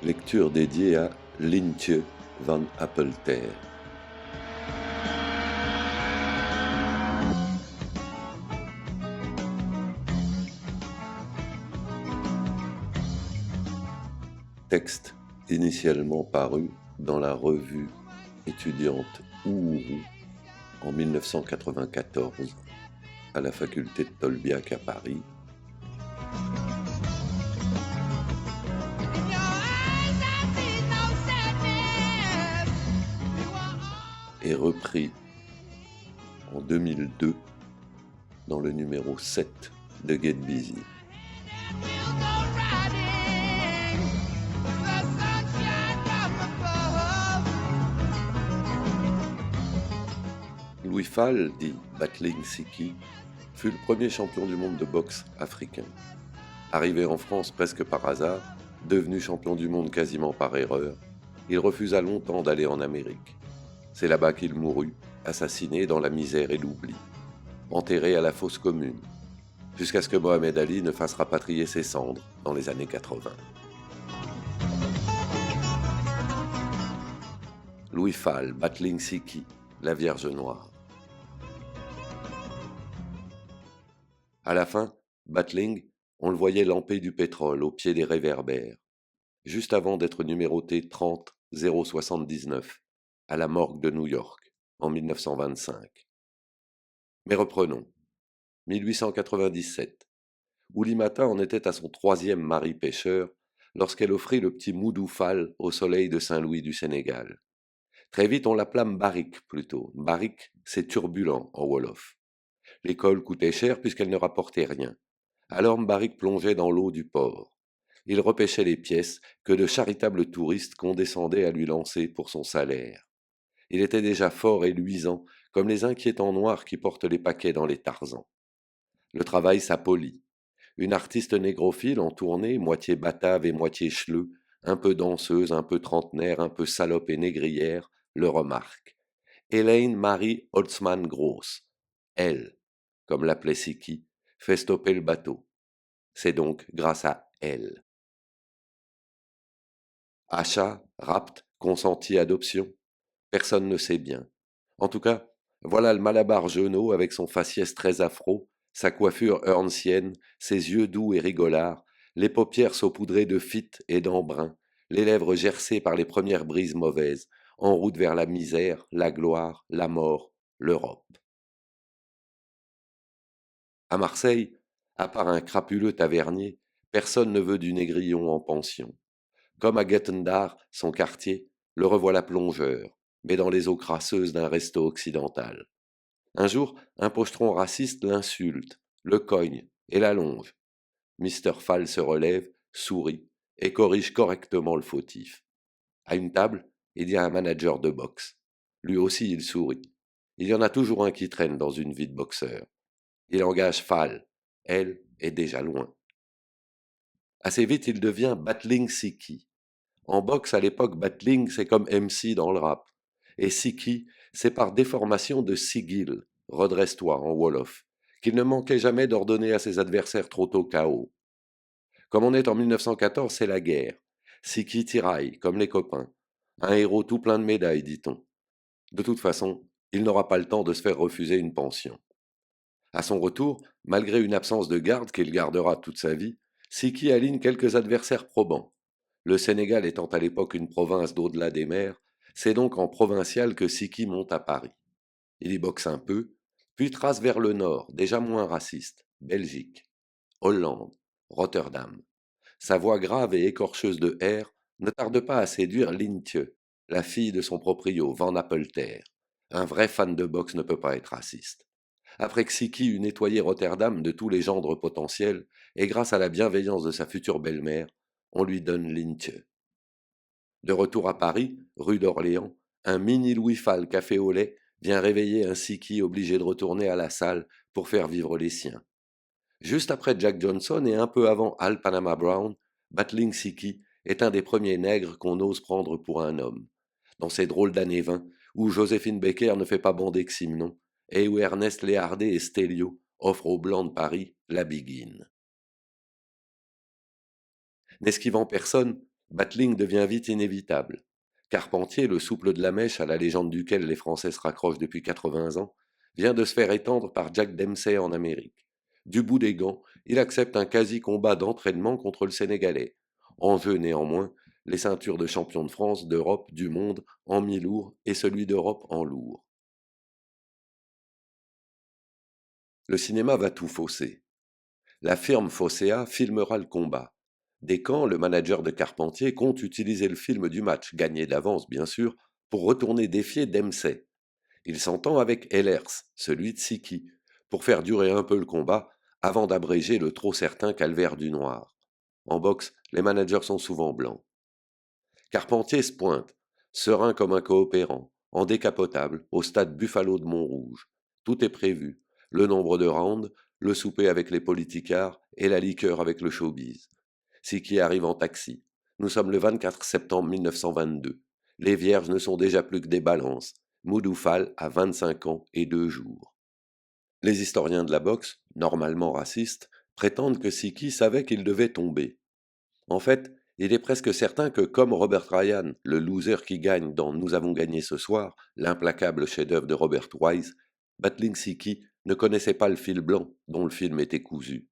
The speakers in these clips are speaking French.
Lecture dédiée à Lientje van Appelter. Texte initialement paru dans la revue étudiante Ouourou en 1994 à la faculté de Tolbiac à Paris, et repris en 2002 dans le numéro 7 de Get Busy. Louis Fall, dit Battling Siki, fut le premier champion du monde de boxe africain. Arrivé en France presque par hasard, devenu champion du monde quasiment par erreur, il refusa longtemps d'aller en Amérique. C'est là-bas qu'il mourut, assassiné dans la misère et l'oubli, enterré à la fosse commune, jusqu'à ce que Mohamed Ali ne fasse rapatrier ses cendres dans les années 80. Louis Fall, Battling Siki, la Vierge Noire. À la fin, Battling, on le voyait lamper du pétrole au pied des réverbères, juste avant d'être numéroté 30-079 à la morgue de New York en 1925. Mais reprenons. 1897. Oulimata en était à son 3e mari pêcheur lorsqu'elle offrit le petit Moudou Fall au soleil de Saint-Louis du Sénégal. Très vite, on l'appela Mbarik plutôt. Mbarik, c'est turbulent en Wolof. L'école coûtait cher puisqu'elle ne rapportait rien. Alors Mbarik plongeait dans l'eau du port. Il repêchait les pièces que de charitables touristes condescendaient à lui lancer pour son salaire. Il était déjà fort et luisant, comme les inquiétants noirs qui portent les paquets dans les Tarzans. Le travail s'appolit. Une artiste négrophile en tournée, moitié batave et moitié chleu, un peu danseuse, un peu trentenaire, un peu salope et négrière, le remarque. Elaine Marie Holtzman Gross, elle, comme l'appelait Siki, fait stopper le bateau. C'est donc grâce à elle. Achat, rapt, consenti, adoption, personne ne sait bien. En tout cas, voilà le Malabar Jeunot avec son faciès très afro, sa coiffure hearnsienne, ses yeux doux et rigolards, les paupières saupoudrées de phyte et d'embrun, les lèvres gercées par les premières brises mauvaises, en route vers la misère, la gloire, la mort, l'Europe. À Marseille, à part un crapuleux tavernier, personne ne veut du négrillon en pension. Comme à Guettendar, son quartier, le revoilà plongeur, mais dans les eaux crasseuses d'un resto occidental. Un jour, un pochetron raciste l'insulte, le cogne et l'allonge. Mr. Fall se relève, sourit et corrige correctement le fautif. À une table, il y a un manager de boxe. Lui aussi, il sourit. Il y en a toujours un qui traîne dans une vie de boxeur. Il engage Fall. Elle est déjà loin. Assez vite, il devient Battling Siki. En boxe, à l'époque, Battling, c'est comme MC dans le rap. Et Siki, c'est par déformation de Sigil, redresse-toi en Wolof, qu'il ne manquait jamais d'ordonner à ses adversaires trop tôt KO. Comme on est en 1914, c'est la guerre. Siki tiraille, comme les copains. Un héros tout plein de médailles, dit-on. De toute façon, il n'aura pas le temps de se faire refuser une pension. À son retour, malgré une absence de garde qu'il gardera toute sa vie, Siki aligne quelques adversaires probants. Le Sénégal étant à l'époque une province d'au-delà des mers, c'est donc en provincial que Siki monte à Paris. Il y boxe un peu, puis trace vers le nord, déjà moins raciste, Belgique, Hollande, Rotterdam. Sa voix grave et écorcheuse de R ne tarde pas à séduire Lientje, la fille de son proprio, Van Appelter. Un vrai fan de boxe ne peut pas être raciste. Après que Siki eut nettoyé Rotterdam de tous les gendres potentiels, et grâce à la bienveillance de sa future belle-mère, on lui donne Lientje. De retour à Paris, rue d'Orléans, un mini Louis Fall café au lait vient réveiller un Siki obligé de retourner à la salle pour faire vivre les siens. Juste après Jack Johnson et un peu avant Al Panama Brown, Battling Siki est un des premiers nègres qu'on ose prendre pour un homme. Dans ces drôles d'années 20, où Joséphine Baker ne fait pas bander que Simon, et où Ernest Léardé et Stelio offrent aux Blancs de Paris la biguine. N'esquivant personne, Battling devient vite inévitable. Carpentier, le souple de la mèche à la légende duquel les Français se raccrochent depuis 80 ans, vient de se faire étendre par Jack Dempsey en Amérique. Du bout des gants, il accepte un quasi-combat d'entraînement contre le Sénégalais. En jeu néanmoins, les ceintures de champion de France, d'Europe, du monde en mi-lourd et celui d'Europe en lourd. Le cinéma va tout fausser. La firme Fossea filmera le combat. Descamps, le manager de Carpentier, compte utiliser le film du match, gagné d'avance bien sûr, pour retourner défier Dempsey. Il s'entend avec Ehlers, celui de Siki, pour faire durer un peu le combat avant d'abréger le trop certain calvaire du noir. En boxe, les managers sont souvent blancs. Carpentier se pointe, serein comme un coopérant, en décapotable, au stade Buffalo de Montrouge. Tout est prévu. Le nombre de rounds, le souper avec les politicards et la liqueur avec le showbiz. Siki arrive en taxi. Nous sommes le 24 septembre 1922. Les vierges ne sont déjà plus que des balances. Moudoufal a 25 ans et 2 jours. Les historiens de la boxe, normalement racistes, prétendent que Siki savait qu'il devait tomber. En fait, il est presque certain que, comme Robert Ryan, le loser qui gagne dans Nous avons gagné ce soir, l'implacable chef-d'œuvre de Robert Wise, Battling Siki ne connaissait pas le fil blanc dont le film était cousu.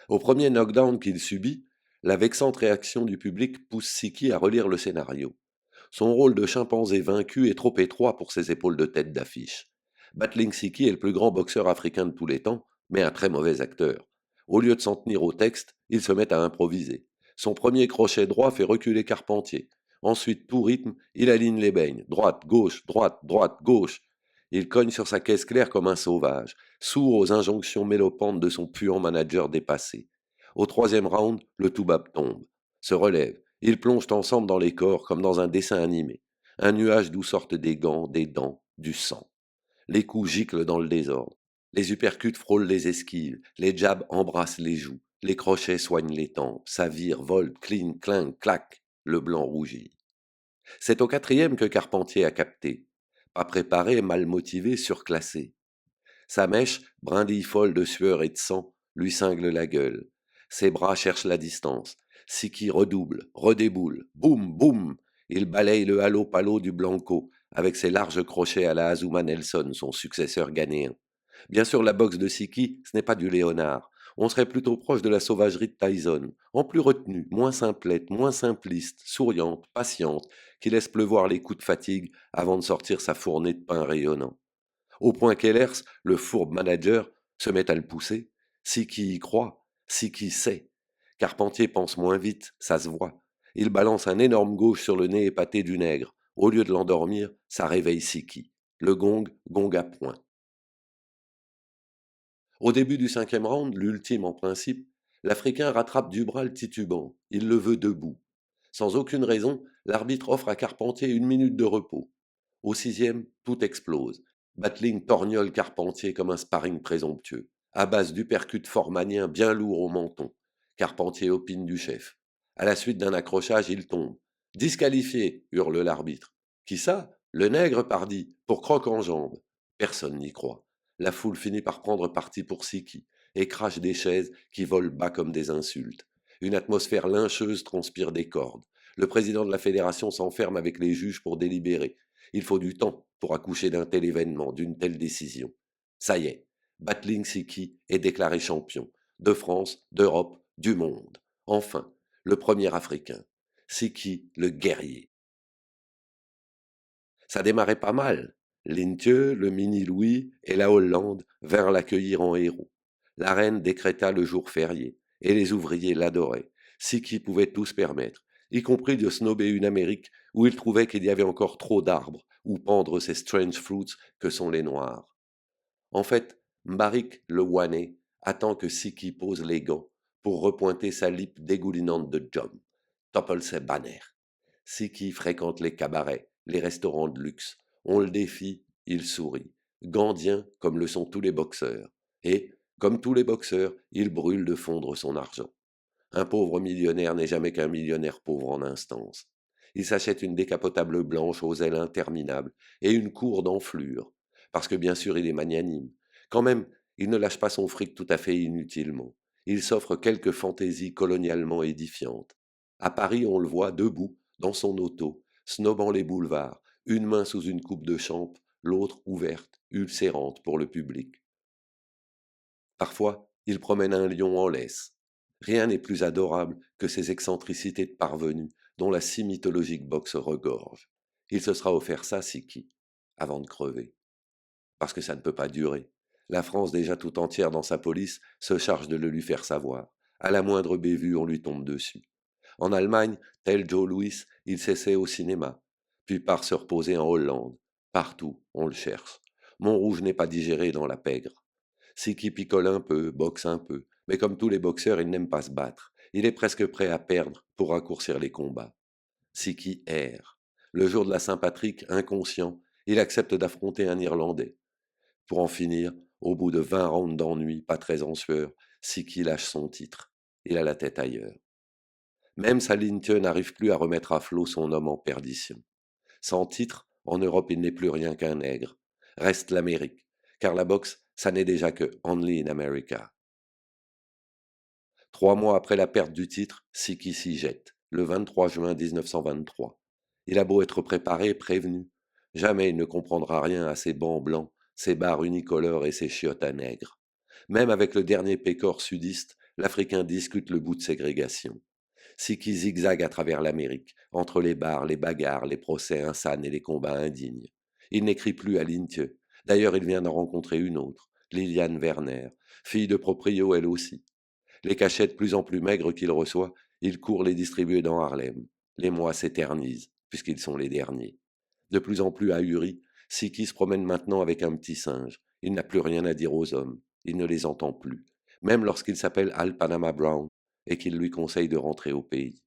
Au premier knockdown qu'il subit, la vexante réaction du public pousse Siki à relire le scénario. Son rôle de chimpanzé vaincu est trop étroit pour ses épaules de tête d'affiche. Battling Siki est le plus grand boxeur africain de tous les temps, mais un très mauvais acteur. Au lieu de s'en tenir au texte, il se met à improviser. Son premier crochet droit fait reculer Carpentier. Ensuite, tout rythme, il aligne les beignes. Droite, gauche, droite, droite, gauche. Il cogne sur sa caisse claire comme un sauvage, sourd aux injonctions mélopantes de son puant manager dépassé. Au troisième round, le toubab tombe, se relève. Ils plongent ensemble dans les corps comme dans un dessin animé. Un nuage d'où sortent des gants, des dents, du sang. Les coups giclent dans le désordre. Les uppercuts frôlent les esquives. Les jabs embrassent les joues. Les crochets soignent les tempes. Ça vire, volte, cling, cling, clac. Le blanc rougit. C'est au quatrième que Carpentier a capté. Pas préparé, mal motivé, surclassé. Sa mèche, brindille folle de sueur et de sang, lui cingle la gueule. Ses bras cherchent la distance. Siki redouble, redéboule. Boum, boum. Il balaye le halo-palo du Blanco, avec ses larges crochets à la Azuma Nelson, son successeur ghanéen. Bien sûr, la boxe de Siki, ce n'est pas du Léonard. On serait plutôt proche de la sauvagerie de Tyson, en plus retenue, moins simplette, moins simpliste, souriante, patiente, qui laisse pleuvoir les coups de fatigue avant de sortir sa fournée de pain rayonnant. Au point qu'Ehlers, le fourbe manager, se met à le pousser. Siki y croit, Siki sait. Carpentier pense moins vite, ça se voit. Il balance un énorme gauche sur le nez épaté du nègre. Au lieu de l'endormir, ça réveille Siki. Le gong, gong à point. Au début du cinquième round, l'ultime en principe, l'Africain rattrape du bras le titubant. Il le veut debout. Sans aucune raison, l'arbitre offre à Carpentier 1 minute de repos. Au sixième, tout explose. Battling torgnole Carpentier comme un sparring présomptueux, à base d'uppercuts formaniens bien lourds au menton. Carpentier opine du chef. À la suite d'un accrochage, il tombe. Disqualifié, hurle l'arbitre. Qui ça? Le nègre, pardi, pour croc en jambe. Personne n'y croit. La foule finit par prendre parti pour Siki et crache des chaises qui volent bas comme des insultes. Une atmosphère lyncheuse transpire des cordes. Le président de la fédération s'enferme avec les juges pour délibérer. Il faut du temps pour accoucher d'un tel événement, d'une telle décision. Ça y est, Battling Siki est déclaré champion de France, d'Europe, du monde. Enfin, le premier Africain. Siki, le guerrier. Ça démarrait pas mal. Linthieu, le mini-Louis et la Hollande vinrent l'accueillir en héros. La reine décréta le jour férié, et les ouvriers l'adoraient. Siki pouvait tout se permettre, y compris de snober une Amérique où il trouvait qu'il y avait encore trop d'arbres où pendre ces strange fruits que sont les Noirs. En fait, Mbarik le Wané attend que Siki pose les gants pour repointer sa lippe dégoulinante de John. Topple ses banners. Siki fréquente les cabarets, les restaurants de luxe. On le défie, il sourit. Gandien comme le sont tous les boxeurs. Et, comme tous les boxeurs, il brûle de fondre son argent. Un pauvre millionnaire n'est jamais qu'un millionnaire pauvre en instance. Il s'achète une décapotable blanche aux ailes interminables et une cour d'enflure, parce que bien sûr il est magnanime. Quand même, il ne lâche pas son fric tout à fait inutilement. Il s'offre quelques fantaisies colonialement édifiantes. À Paris, on le voit debout, dans son auto, snobant les boulevards, une main sous une coupe de champ, l'autre ouverte, ulcérante pour le public. Parfois, il promène un lion en laisse. Rien n'est plus adorable que ces excentricités de parvenus dont la si mythologique boxe regorge. Il se sera offert ça, Siki, avant de crever. Parce que ça ne peut pas durer. La France, déjà tout entière dans sa police, se charge de le lui faire savoir. À la moindre bévue, on lui tombe dessus. En Allemagne, tel Joe Louis, il s'essaie au cinéma, puis part se reposer en Hollande. Partout, on le cherche. Montrouge n'est pas digéré dans la pègre. Siki picole un peu, boxe un peu, mais comme tous les boxeurs, il n'aime pas se battre. Il est presque prêt à perdre pour raccourcir les combats. Siki erre. Le jour de la Saint-Patrick, inconscient, il accepte d'affronter un Irlandais. Pour en finir, au bout de 20 rounds d'ennui, pas très en sueur, Siki lâche son titre. Il a la tête ailleurs. Même sa Lintje n'arrive plus à remettre à flot son homme en perdition. Sans titre, en Europe, il n'est plus rien qu'un nègre. Reste l'Amérique, car la boxe, ça n'est déjà que Only in America. 3 mois après la perte du titre, Siki s'y jette, le 23 juin 1923. Il a beau être préparé, prévenu, jamais il ne comprendra rien à ces bancs blancs, ces barres unicolores et ces chiottes à nègres. Même avec le dernier pécor sudiste, l'Africain discute le bout de ségrégation. Siki zigzague à travers l'Amérique, entre les bars, les bagarres, les procès insanes et les combats indignes. Il n'écrit plus à Lintje. D'ailleurs, il vient d'en rencontrer une autre, Liliane Werner, fille de proprio elle aussi. Les cachets de plus en plus maigres qu'il reçoit, il court les distribuer dans Harlem. Les mois s'éternisent, puisqu'ils sont les derniers. De plus en plus ahuri, Siki se promène maintenant avec un petit singe. Il n'a plus rien à dire aux hommes. Il ne les entend plus. Même lorsqu'il s'appelle Al Panama Brown et qu'il lui conseille de rentrer au pays.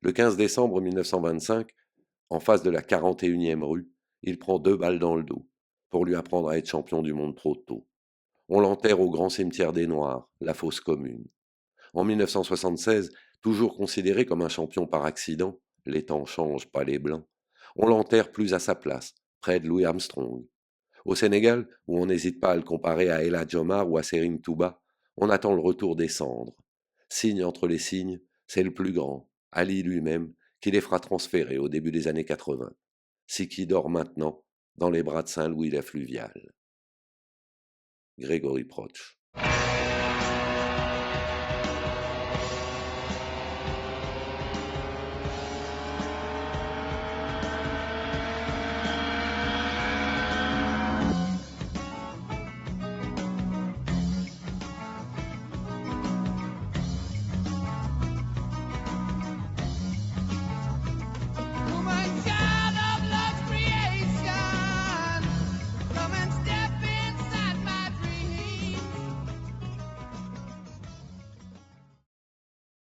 Le 15 décembre 1925, en face de la 41e rue, il prend 2 balles dans le dos pour lui apprendre à être champion du monde trop tôt. On l'enterre au grand cimetière des Noirs, la fosse commune. En 1976, toujours considéré comme un champion par accident, les temps changent, pas les blancs, on l'enterre plus à sa place, près de Louis Armstrong. Au Sénégal, où on n'hésite pas à le comparer à El Hadj Omar ou à Serigne Touba, on attend le retour des cendres. Signe entre les signes, c'est le plus grand, Ali lui-même, qui les fera transférer au début des années 80. Siki dort maintenant dans les bras de Saint-Louis la Fluviale. Grégory Proch.